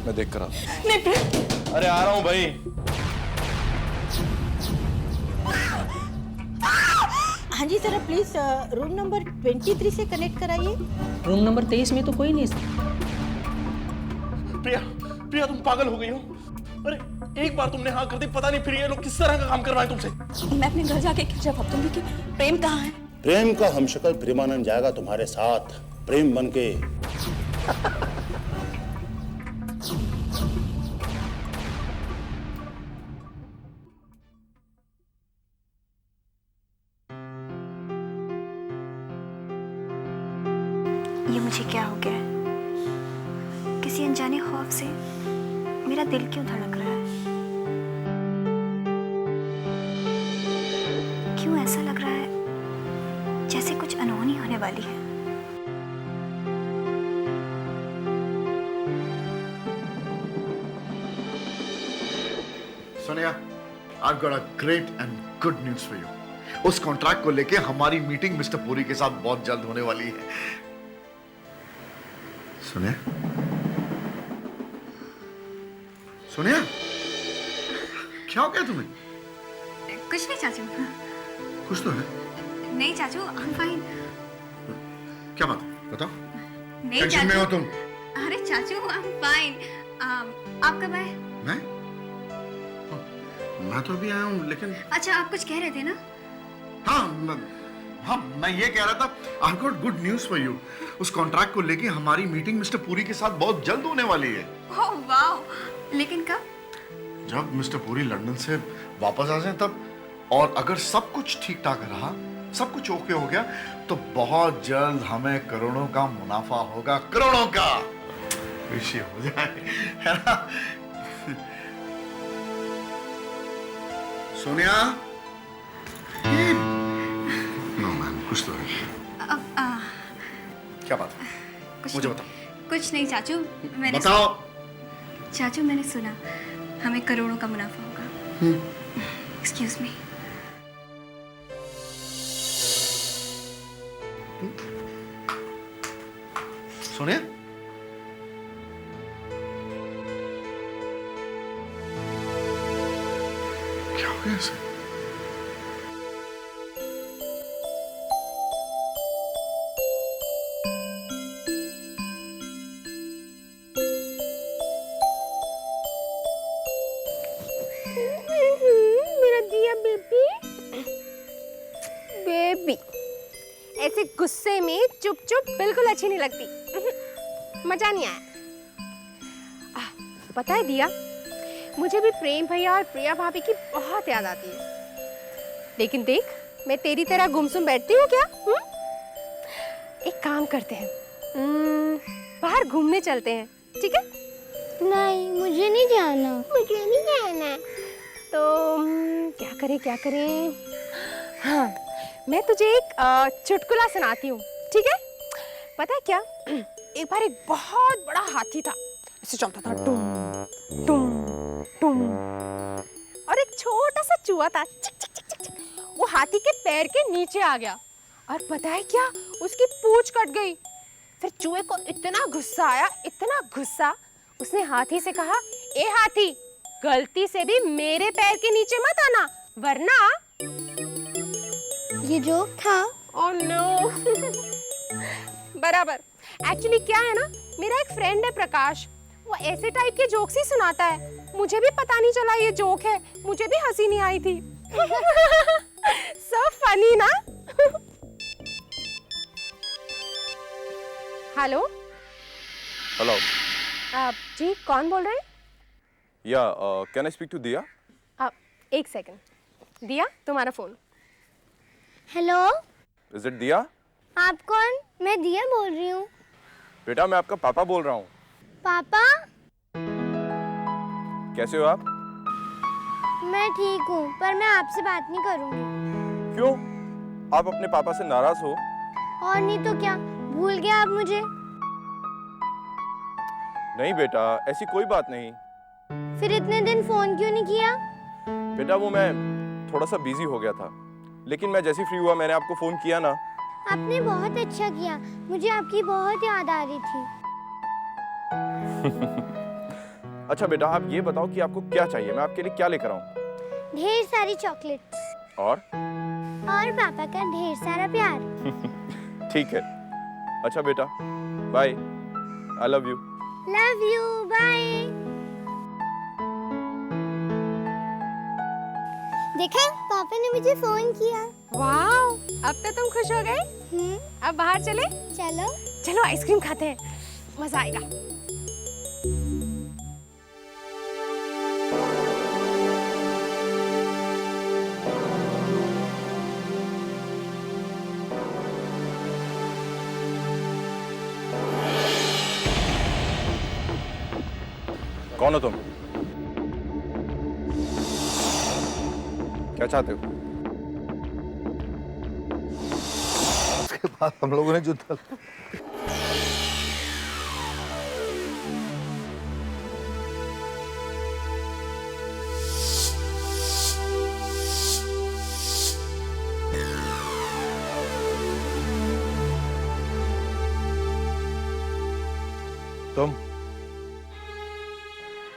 मैं देख कर आता हूं। नहीं प्रेम। अरे आ रहा हूं भाई। हाँ जी जरा प्लीज रूम नंबर 23 से कनेक्ट कराइए। रूम नंबर 23 में तो कोई नहीं। प्रिया, प्रिया तुम पागल हो गई हो? अरे एक बार तुमने हाँ कर दी, पता नहीं फिर ये लोग किस तरह का काम करवाएं तुमसे। मैं अपने घर जाके क्या जवाब दूंगी कि प्रेम कहाँ है? प्रेम का हमशक्ल प्रेमानंद जाएगा तुम्हारे साथ, प्रेम बन के। ये मुझे क्या हो गया है? किसी अनजाने खौफ से मेरा दिल क्यों धड़क रहा है? क्यों ऐसा लग रहा है जैसे कुछ अनहोनी होने वाली है? Sonia, I've got a great and good news for you. उस कॉन्ट्रैक्ट को लेके हमारी मीटिंग मिस्टर पुरी के साथ बहुत जल्द होने वाली है। सोनिया, सोनिया, क्या हो गया तुम्हें? कुछ नहीं चाचू। कुछ तो है। नहीं चाचू, I'm fine। क्या बात है? बताओ। नहीं टेंशन में हो तुम? अरे चाचू, I'm fine। आप कब आए? मैं तो अभी आया हूँ, लेकिन अच्छा, आप कुछ कह रहे थे ना? हाँ, मैं ये कह रहा था, I've got good news for you। उस कॉन्ट्रैक्ट को लेके हमारी मीटिंग मिस्टर पुरी के साथ बहुत जल्द होने वाली है। ओह वाओ, लेकिन कब? जब मिस्टर पुरी लंदन से वापस आ जाए तब। और अगर सब कुछ ठीक ठाक रहा, सब कुछ ओके हो गया, तो बहुत जल्द हमें करोड़ों का मुनाफा होगा, करोड़ों का। खुशी हो जाए, है ना? सोनिया, नो मैम, कुछ तो है। क्या बात है? मुझे बताओ। कुछ नहीं चाचू, मैंने बताओ। चाचू, मैंने सुना हमें करोड़ों का मुनाफा होगा। Excuse me. सोनिया, क्या हो गया इसे? मेरा दिया बेबी। बेबी ऐसे गुस्से में चुप चुप बिल्कुल अच्छी नहीं लगती। मजा नहीं आया। पता है दिया, मुझे भी प्रेम भैया और प्रिया भाभी की बहुत याद आती है। लेकिन देख, मैं तेरी तरह गुमसुम बैठती हूँ क्या? एक काम करते हैं, बाहर घूमने चलते हैं, ठीक है? नहीं, मुझे नहीं जाना। मुझे नहीं जाना। तो क्या करें? हाँ, मैं तुझे एक चुटकुला सुनाती हूँ, ठीक है? पता है क्या, एक बार एक बहुत बड़ा हाथी था, ऐसे चलता था टुम टुम टुम, और एक छोटा सा चूहा था, चिक चिक चिक चिक चिक। वो हाथी के पैर के नीचे आ गया, और पता है क्या, उसकी पूंछ कट गई। फिर चूहे को इतना गुस्सा आया, इतना गुस्सा, उसने हाथी से कहा, ए हाथी, गलती से भी मेरे पैर के नीचे मत आना, वरना। ये जोक था। Oh no. बराबर। एक्चुअली क्या है ना, मेरा एक फ्रेंड है प्रकाश, वो ऐसे टाइप के जोक्स ही सुनाता है। मुझे भी पता नहीं चला ये जोक है, मुझे भी हंसी नहीं आई थी। सो फनी ना। हेलो। हेलो। जी, कौन बोल रहे हैं? या कैन आई स्पीक टू दिया? एक सेकंड। दिया, तुम्हारा फोन। हेलो, इज इट दिया? आप कौन? मैं दिया बोल रही हूँ। बेटा मैं आपका पापा बोल रहा हूँ। पापा? कैसे हो आप? मैं ठीक हूँ, पर मैं आपसे बात नहीं करूँगी। क्यों? आप अपने पापा से नाराज हो? और नहीं तो क्या, भूल गया आप मुझे? नहीं बेटा, ऐसी कोई बात नहीं। फिर इतने दिन फोन क्यों नहीं किया? बेटा वो मैं थोड़ा सा बिजी हो गया था, लेकिन मैं जैसे फ्री हुआ मैंने आपको फोन किया ना। आपने बहुत अच्छा किया, मुझे आपकी बहुत याद आ रही थी। अच्छा बेटा, आप ये बताओ कि आपको क्या चाहिए, मैं आपके लिए क्या लेकर आऊं? ढेर सारी चॉकलेट्स और पापा का ढेर सारा प्यार। ठीक है। अच्छा बेटा, bye, I love you. Love you, bye. देखा, पापा ने मुझे फोन किया। वाओ, अब तो तुम खुश हो गए। अब बाहर चले? चलो। चलो आइसक्रीम खाते हैं, मजा आएगा। कौन हो तुम? क्या चाहते हो? उसके बाद हम लोगों ने जो तुम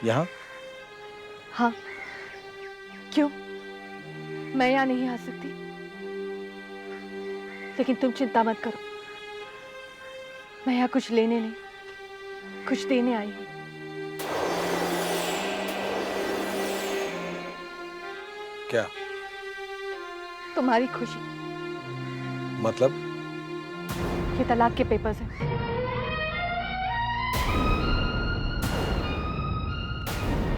यहाँ? हाँ, क्यों? मैं यहाँ नहीं आ सकती, लेकिन तुम चिंता मत करो, मैं यहाँ कुछ लेने नहीं, कुछ देने आई हूँ। क्या? तुम्हारी खुशी। मतलब? ये तलाक के पेपर्स हैं।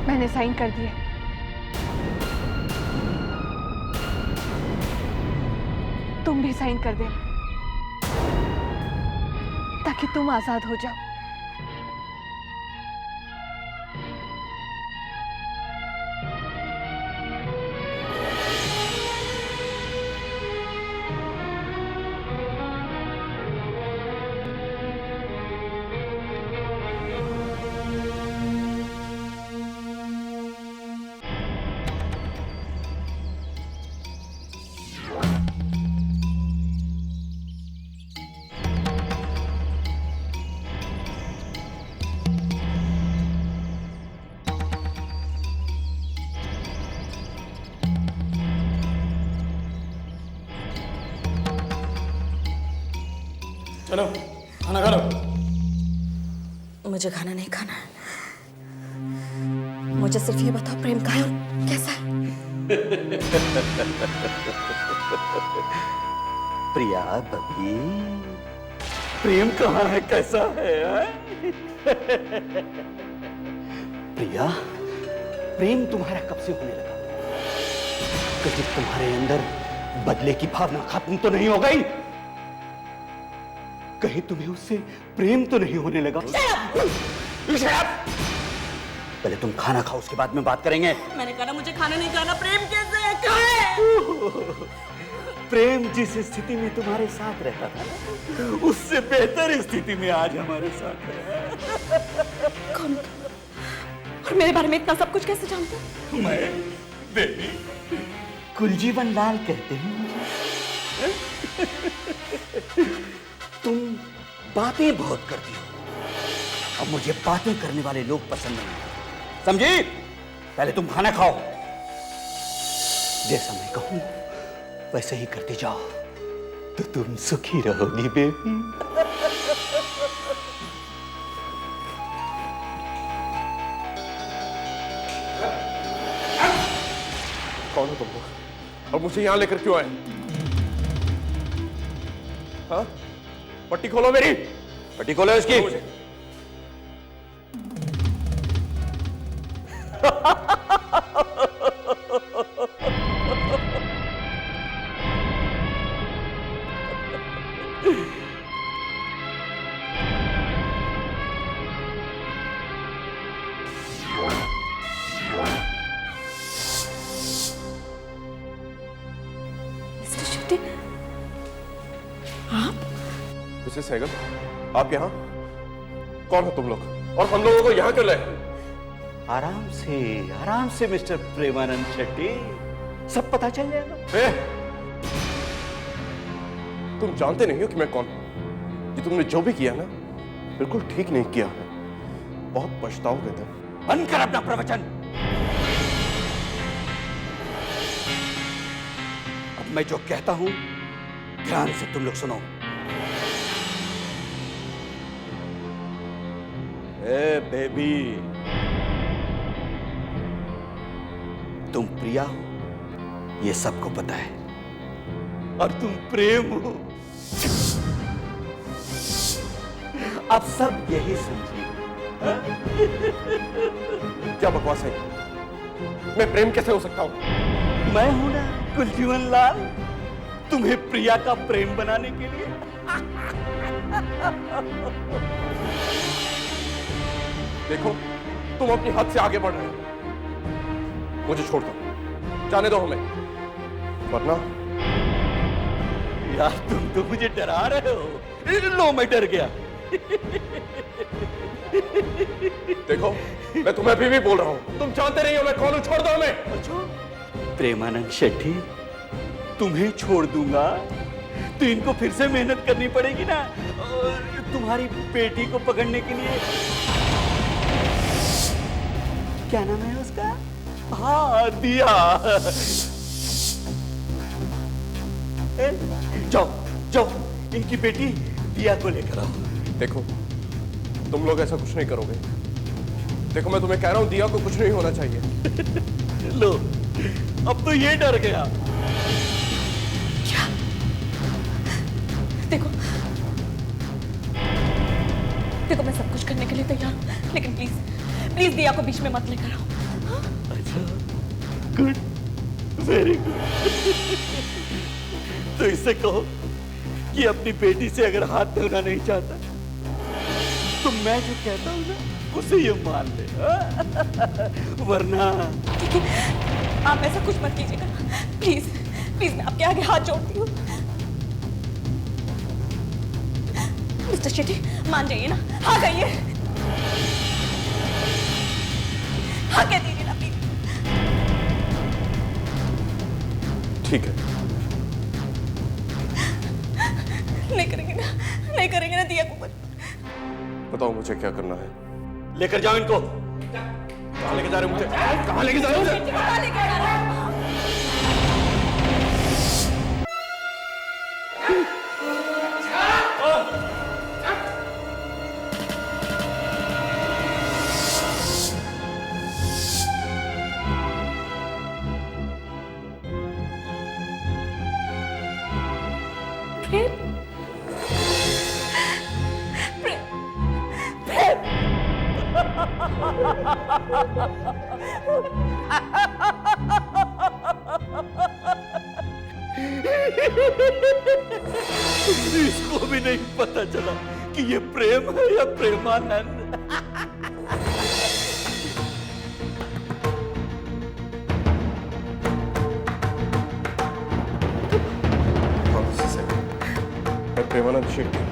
मैंने साइन कर दिए। तुम भी साइन कर देना, ताकि तुम आजाद हो जाओ। चलो खाना खा लो। मुझे खाना नहीं खाना है। मुझे सिर्फ ये बताओ, प्रेम कहाँ है और कैसा है? प्रिया बबी, प्रेम कहाँ है, कैसा है? प्रिया, प्रेम तुम्हारा कब से होने लगा? कहीं तुम्हारे अंदर बदले की भावना खत्म तो नहीं हो गई? कहीं तुम्हें उससे प्रेम तो नहीं होने लगा? पहले तुम खाना खाओ, उसके बाद में बात करेंगे। मैंने कहा मुझे खाना नहीं खाना। प्रेम कैसे है, कहाँ है? प्रेम जिस स्थिति में तुम्हारे साथ रहता था, उससे बेहतर स्थिति में आज हमारे साथ है। कौन? और मेरे बारे में इतना सब कुछ कैसे जानते हो? मैं देवी कुलजीवन लाल कहते हैं मुझे। तुम बातें बहुत करती हो, अब मुझे बातें करने वाले लोग पसंद नहीं, समझी? पहले तुम खाना खाओ, जैसा मैं कहूं वैसे ही करती जाओ, तो तुम सुखी रहोगी बेबी। कौन हो तुम लोग? और मुझे यहाँ लेकर क्यों आए? हाँ? पट्टी खोलो मेरी। पट्टी खोलो इसकी। मिसेस सहगल, आप यहाँ? कौन हो तुम लोग? और हम लोगों को यहाँ क्यों लाए? आराम से मिस्टर प्रेमानंद शेट्टी, सब पता चल जाएगा। तुम जानते नहीं हो कि मैं कौन हूं? ये तुमने जो भी किया ना, बिल्कुल ठीक नहीं किया है। बहुत पछताओगे तुम। बंद कर अपना प्रवचन। अब मैं जो कहता हूं ध्यान से तुम लोग सुनो। ए बेबी, तुम प्रिया हो ये सबको पता है, और तुम प्रेम हो अब सब यही समझिए। क्या बकवास है? मैं प्रेम कैसे हो सकता हूं? मैं हूं ना कुलजीवन लाल, तुम्हें प्रिया का प्रेम बनाने के लिए। देखो, तुम अपनी हद से आगे बढ़ रहे हो। मुझे छोड़ दो, जाने दो हमें, वरना। यार तुम तो मुझे डरा रहे हो। लो, मैं डर गया। देखो, मैं तुम्हें अभी भी बोल रहा हूं, तुम जानते नहीं हो मैं कौन हूं, छोड़ दो हमें। प्रेमानंद शेट्टी, तुम्हें छोड़ दूंगा तो इनको फिर से मेहनत करनी पड़ेगी ना, और तुम्हारी बेटी को पकड़ने के लिए। क्या नाम है उसका? हाँ, दिया। जाओ जाओ, इनकी बेटी दिया को लेकर आओ। देखो, तुम लोग ऐसा कुछ नहीं करोगे। देखो, मैं तुम्हें कह रहा हूं, दिया को कुछ नहीं होना चाहिए। लो, अब तो ये डर गया। क्या? देखो देखो, मैं सब कुछ करने के लिए तैयार हूं, लेकिन प्लीज प्लीज दिया को बीच में मत लेकर आओ। अच्छा, गुड, वेरी गुड। तो इससे कहो कि अपनी बेटी से अगर हाथ धोना नहीं चाहता तो मैं जो कहता हूं ना उसे ये मान ले, वरना। आप ऐसा कुछ मत कीजिएगा, प्लीज प्लीज, मैं आपके आगे हाथ जोड़ती हूँ। मिस्टर शेट्टी, मान जाइए ना, हाँ कहिए, हाँ कह दीजिए ना प्लीज। ठीक है। नहीं करेंगे ना दिया को। बताओ मुझे क्या करना है। लेकर जाओ इनको। कहाँ लेके जा रहे हो मुझे? कहाँ लेके जा रहे हो मुझे? कहाँ लेके जा रहे हो? इसको भी नहीं पता चला कि ये प्रेम है या प्रेमानंद। मैं प्रेमानंद शेट्टी।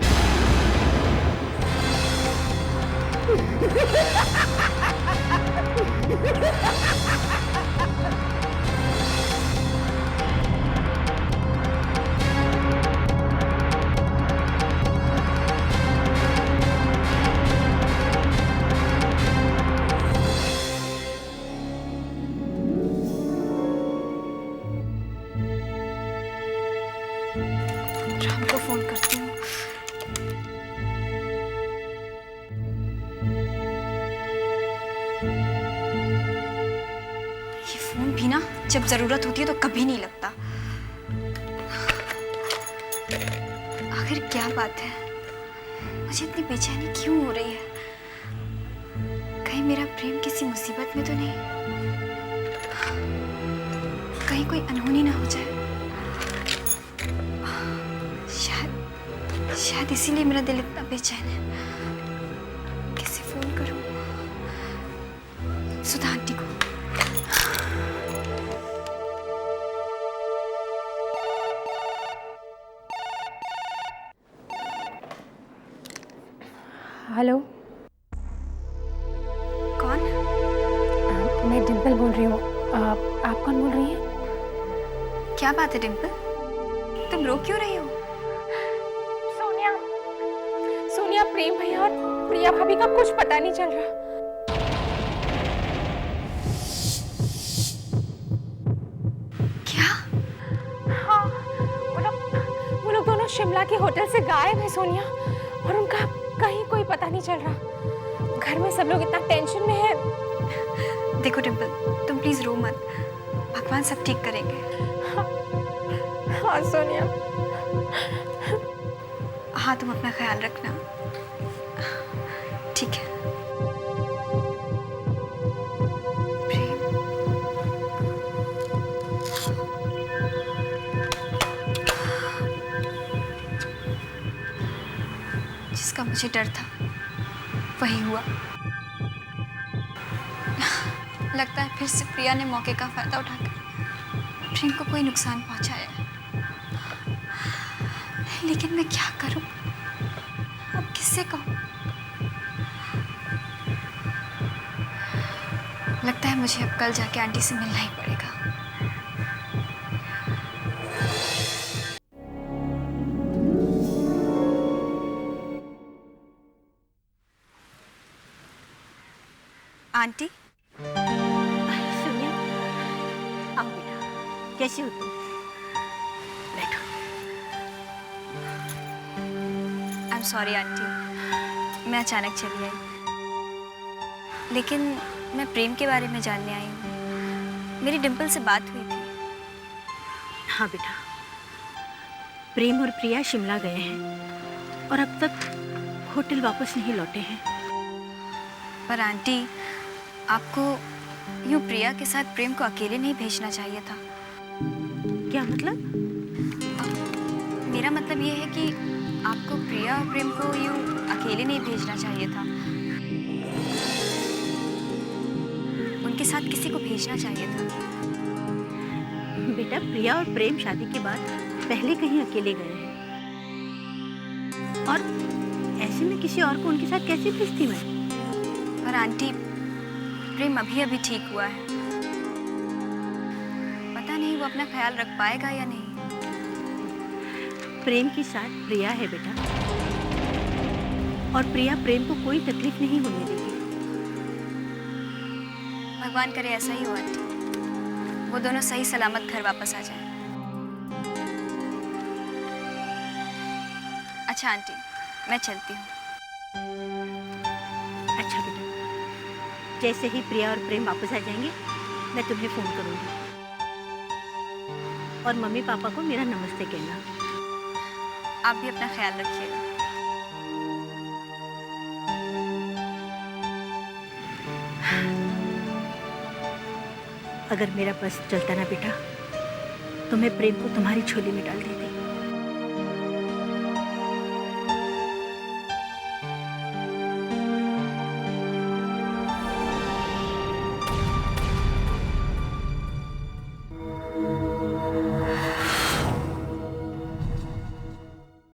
राम को फोन करती हूँ। ये फोन भी ना जब जरूरत होती है तो कभी नहीं लगता। आखिर क्या बात है, मुझे इतनी बेचैनी क्यों हो रही है? कहीं मेरा प्रेम किसी मुसीबत में तो नहीं, कहीं कोई अनहोनी ना हो जाए। शायद इसीलिए मेरा दिल इतना बेचैन है। कैसे फोन करूं सुधा आंटी को? हेलो, कौन? मैं डिम्पल बोल रही हूँ। आप कौन बोल रही हैं? क्या बात है डिम्पल, तुम रो क्यों रही हो? सोनिया, प्रेम भैया और प्रिया भाभी का कुछ पता नहीं चल रहा। के होटल से गायब है सोनिया, और उनका कहीं कोई पता नहीं चल रहा। घर में सब लोग इतना टेंशन में है। देखो डिम्पल, तुम प्लीज रो मत, भगवान सब ठीक करेंगे। हाँ सोनिया। हाँ, तुम अपना ख्याल रखना, ठीक है? प्रेम, जिसका मुझे डर था वही हुआ। लगता है फिर से प्रिया ने मौके का फायदा उठाकर प्रेम को कोई नुकसान पहुंचाया है। लेकिन मैं क्या करूं? अब किससे कहूं? लगता है मुझे अब कल जाके आंटी से मिलना ही पड़ेगा। आंटी, सोनिया, आओ बेटा, कैसी हो तुम? बैठो। आई एम सॉरी आंटी, मैं अचानक चली आई। लेकिन मैं प्रेम के बारे में जानने आई हूँ। मेरी डिम्पल से बात हुई थी। हाँ बेटा, प्रेम और प्रिया शिमला गए हैं और अब तक होटल वापस नहीं लौटे हैं। पर आंटी, आपको यूँ प्रिया के साथ प्रेम को अकेले नहीं भेजना चाहिए था। क्या मतलब? मेरा मतलब ये है कि आपको प्रिया और प्रेम को यूँ अकेले नहीं भेजना चाहिए था। उनके साथ किसी को भेजना चाहिए था। बेटा, प्रिया और प्रेम शादी के बाद पहले कहीं अकेले गए हैं, और ऐसे में किसी और को उनके साथ कैसे भेजती मैं? पर आंटी, प्रेम अभी अभी ठीक हुआ है। पता नहीं वो अपना ख्याल रख पाएगा या नहीं। प्रेम के साथ प्रिया है बेटा, और प्रिया प्रेम को कोई तकलीफ नहीं होने देगी। भगवान करे ऐसा ही हो आंटी, वो दोनों सही सलामत घर वापस आ जाएं। अच्छा आंटी, मैं चलती हूँ। अच्छा बेटा, जैसे ही प्रिया और प्रेम वापस आ जाएंगे मैं तुम्हें फोन करूंगी, और मम्मी पापा को मेरा नमस्ते कहना। आप भी अपना ख्याल रखिएगा। अगर मेरा बस चलता ना बेटा, तो मैं प्रेम को तुम्हारी झोली में डाल देती।